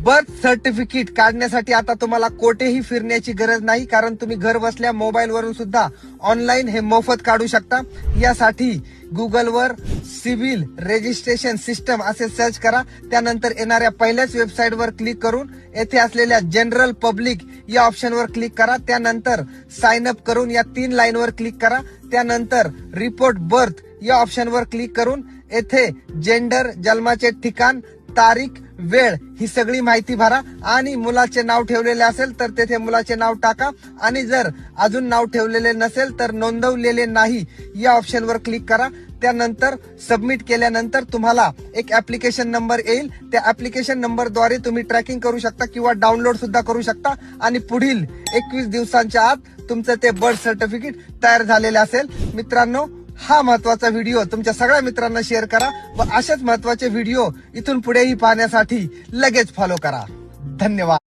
Birth certificate काढण्यासाठी आता तुम्हाला कोठेही फिरण्याची गरज नाही, कारण तुम्ही घर बसल्या मोबाईल वरून सुद्धा ऑनलाईन हे मोफत काढू शकता. यासाठी गुगलवर सिव्हिल रजिस्ट्रेशन सिस्टम असे सर्च करा. त्यानंतर येणाऱ्या पहिल्याच वेबसाईटवर क्लिक करून येथे असलेल्या जनरल पब्लिक या ऑप्शनवर क्लिक करा. त्यानंतर साइन अप करून या 3 लाईनवर क्लिक करा. त्यानंतर रिपोर्ट बर्थ या ऑप्शनवर क्लिक करून येथे जेंडर, जन्माचे ठिकाण, तारीख, वेळ ही सगळी माहिती भरा आणि मुलाचे नाव ठेवलेले असेल तर तेथे मुलाचे नाव टाका. आणि जर अजून नाव ठेवलेले नसेल तर नोंदवलेले नाही या ऑप्शनवर क्लिक करा. त्यानंतर सबमिट केल्यानंतर तुम्हाला एक ऍप्लिकेशन नंबर येईल. त्या ऍप्लिकेशन नंबरद्वारे तुम्ही ट्रॅकिंग करू शकता किंवा डाउनलोड सुद्धा करू शकता आणि पुढील 21 दिवसांच्या आत तुमचं ते बर्थ सर्टिफिकेट तयार झालेले असेल. मित्रांनो, हा महत्वाचा व्हिडिओ तुमच्या सगळ्या मित्रांना शेअर करा व असेच महत्वाचे व्हिडिओ इथून पुढेही पाहण्यासाठी लगेच फॉलो करा. धन्यवाद.